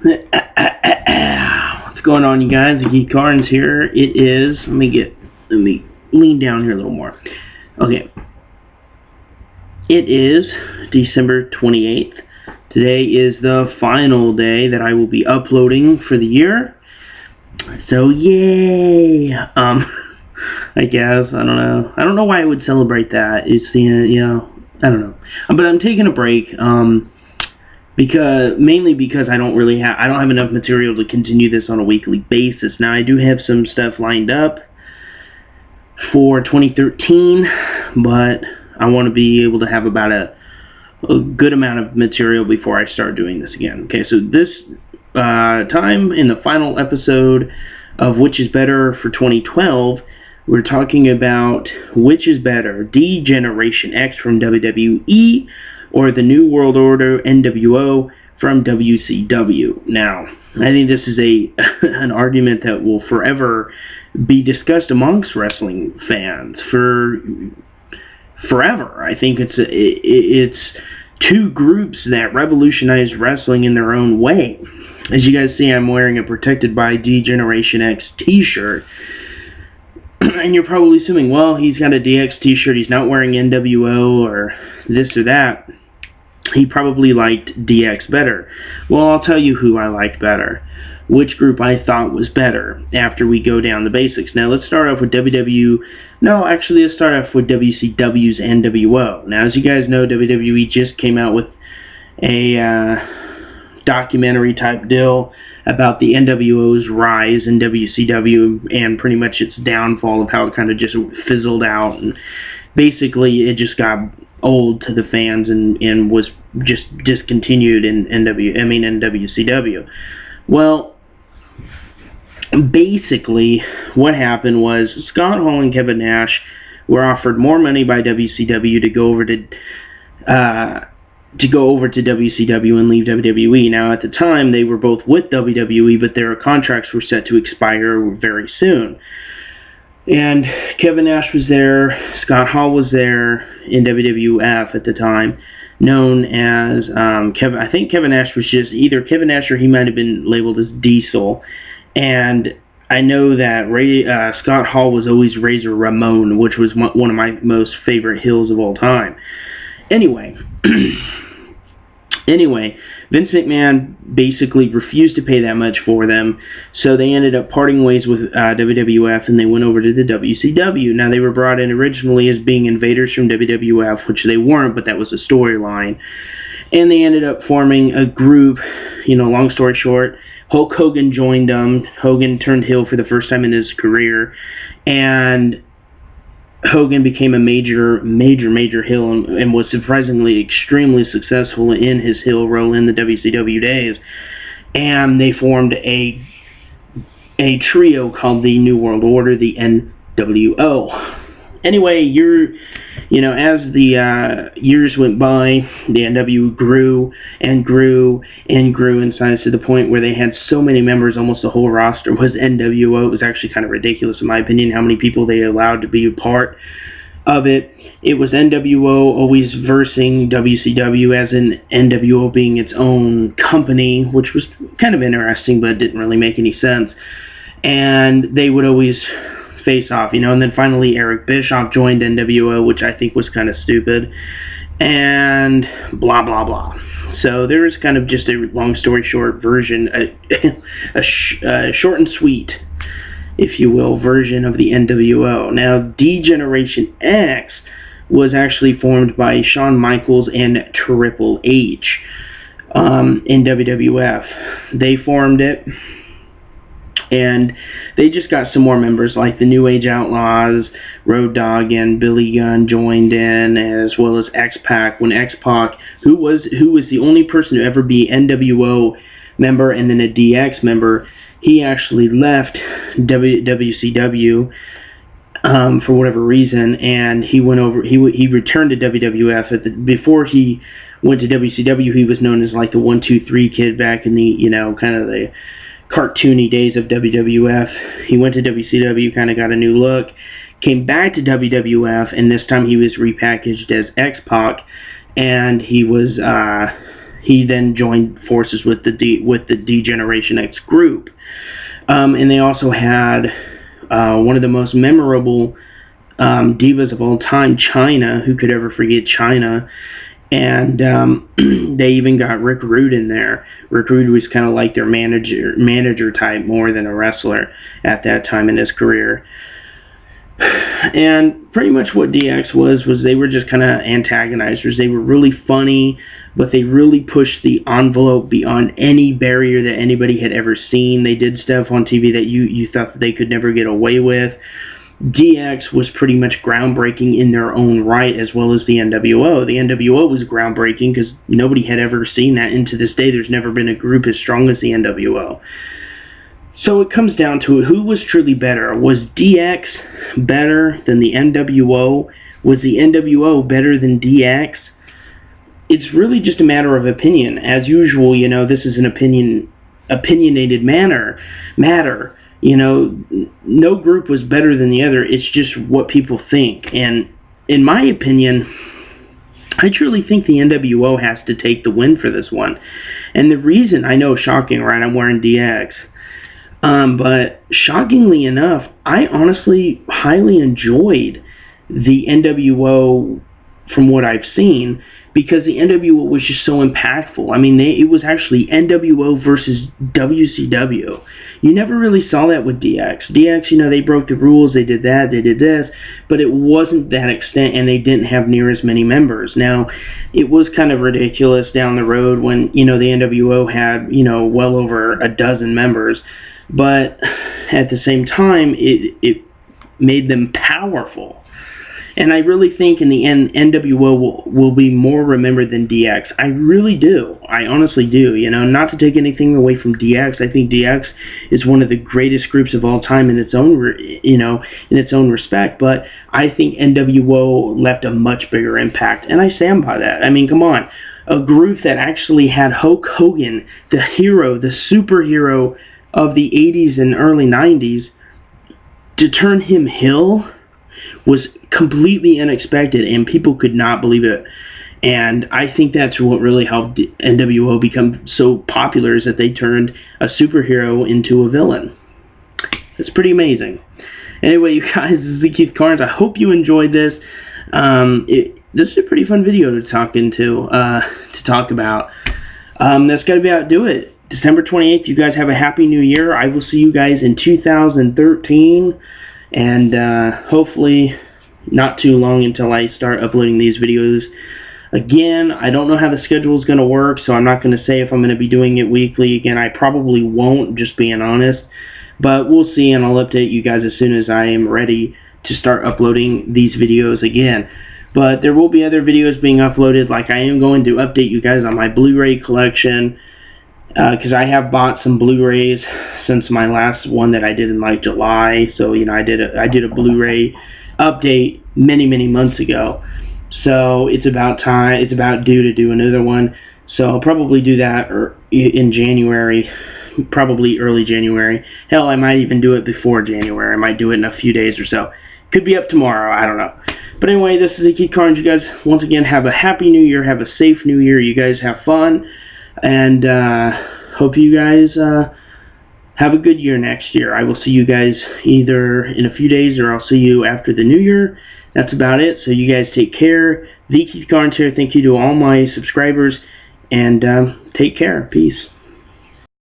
What's going on, you guys? Geek Carnes here. It is. Let me lean down here a little more. Okay. It is December 28th. Today is the final day that I will be uploading for the year. So yay! I guess I don't know why I would celebrate that. It's I don't know. But I'm taking a break. Mainly because I don't have enough material to continue this on a weekly basis. Now I do have some stuff lined up for 2013, but I want to be able to have about a good amount of material before I start doing this again. Okay, so this time in the final episode of Which is Better for 2012, we're talking about which is better, D-Generation X from WWE or the New World Order, nWo, from WCW. Now, I think this is an argument that will forever be discussed amongst wrestling fans for forever. I think it's two groups that revolutionized wrestling in their own way. As you guys see, I'm wearing a Protected by D-Generation X t-shirt. And you're probably assuming, well, he's got a DX t-shirt, he's not wearing nWo or this or that. He probably liked DX better. Well, I'll tell you who I liked better. Which group I thought was better after we go down the basics. Now, let's start off with let's start off with WCW's nWo. Now, as you guys know, WWE just came out with a documentary type deal about the nWo's rise in WCW and pretty much its downfall of how it kind of just fizzled out, and basically it just got old to the fans and was just discontinued in WCW. Well, basically what happened was Scott Hall and Kevin Nash were offered more money by WCW to go over to WCW and leave WWE. Now, at the time, they were both with WWE, but their contracts were set to expire very soon. And Kevin Nash was there, Scott Hall was there in WWF at the time, known as I think Kevin Nash was just either Kevin Nash or he might have been labeled as Diesel. And I know that Scott Hall was always Razor Ramon, which was one of my most favorite heels of all time. Anyway, Vince McMahon basically refused to pay that much for them, so they ended up parting ways with WWF, and they went over to the WCW. Now, they were brought in originally as being invaders from WWF, which they weren't, but that was a storyline. And they ended up forming a group, long story short, Hulk Hogan joined them. Hogan turned heel for the first time in his career, and Hogan became a major heel and was surprisingly extremely successful in his heel role in the WCW days. And they formed a trio called the New World Order, the nWo. Anyway, as the years went by, the nWo grew and grew and grew in size to the point where they had so many members, almost the whole roster was nWo. It was actually kind of ridiculous, in my opinion, how many people they allowed to be a part of it. It was nWo always versing WCW, as in nWo being its own company, which was kind of interesting, but it didn't really make any sense. And they would always face off, and then finally Eric Bischoff joined nWo, which I think was kind of stupid, and blah blah blah. So there is kind of just a long story short version, a short and sweet, if you will, version of the nWo. Now, D-Generation X was actually formed by Shawn Michaels and Triple H in WWF. They formed it, and they just got some more members, like the New Age Outlaws, Road Dogg and Billy Gunn joined in, as well as X-Pac, when X-Pac, who was the only person to ever be nWo member and then a DX member, he actually left WCW for whatever reason, and he went over. He returned to WWF. Before he went to WCW, he was known as like the 1-2-3 kid back in the kind of the cartoony days of WWF. He went to WCW, kind of got a new look, came back to WWF, and this time he was repackaged as X-Pac, and he he then joined forces with the D-Generation X group. And they also had one of the most memorable divas of all time, Chyna. Who could ever forget Chyna? And they even got Rick Rude in there. Rick Rude was kind of like their manager type more than a wrestler at that time in his career. And pretty much what DX was they were just kind of antagonizers. They were really funny, but they really pushed the envelope beyond any barrier that anybody had ever seen. They did stuff on TV that you thought that they could never get away with. DX was pretty much groundbreaking in their own right, as well as the nWo. The nWo was groundbreaking because nobody had ever seen that, and to this day there's never been a group as strong as the nWo. So it comes down to who was truly better. Was DX better than the nWo? Was the nWo better than DX? It's really just a matter of opinion. As usual, you know, this is an opinionated matter. You know, no group was better than the other. It's just what people think. And in my opinion, I truly think the nWo has to take the win for this one. And the reason, I know, shocking, right? I'm wearing DX. But shockingly enough, I honestly highly enjoyed the nWo from what I've seen, because the nWo was just so impactful. I mean, it was actually nWo versus WCW. You never really saw that with DX. DX, you know, they broke the rules, they did that, they did this, but it wasn't that extent, and they didn't have near as many members. Now, it was kind of ridiculous down the road when, you know, the nWo had, you know, well over a dozen members, but at the same time, it made them powerful. And I really think in the end, nWo will be more remembered than DX. I really do. I honestly do. You know, not to take anything away from DX. I think DX is one of the greatest groups of all time in its own, you know, in its own respect. But I think nWo left a much bigger impact, and I stand by that. I mean, come on, a group that actually had Hulk Hogan, the hero, the superhero of the 80s and early 90s, to turn him heel was completely unexpected, and people could not believe it. And I think that's what really helped nWo become so popular, is that they turned a superhero into a villain. It's pretty amazing. Anyway, you guys, this is Keith Carnes. I hope you enjoyed this. This is a pretty fun video to talk about. That's got to be about do it. December 28th, you guys have a happy new year. I will see you guys in 2013, and hopefully not too long until I start uploading these videos again. I don't know how the schedule is going to work, so I'm not going to say if I'm going to be doing it weekly again. I probably won't, just being honest, but we'll see, and I'll update you guys as soon as I am ready to start uploading these videos again. But there will be other videos being uploaded. Like, I am going to update you guys on my Blu-ray collection, because I have bought some Blu-rays since my last one that I did in like July. So, you know, I did a Blu-ray update many months ago. So it's about time. It's about due to do another one. So I'll probably do that in January, probably early January. Hell, I might even do it before January. I might do it in a few days or so. Could be up tomorrow. I don't know. But anyway, this is Keith Carnes. You guys, once again, have a happy new year. Have a safe new year. You guys have fun. And hope you guys have a good year next year. I will see you guys either in a few days, or I'll see you after the new year. That's about it. So you guys take care. The Keith Carnes here. Thank you to all my subscribers. And take care. Peace.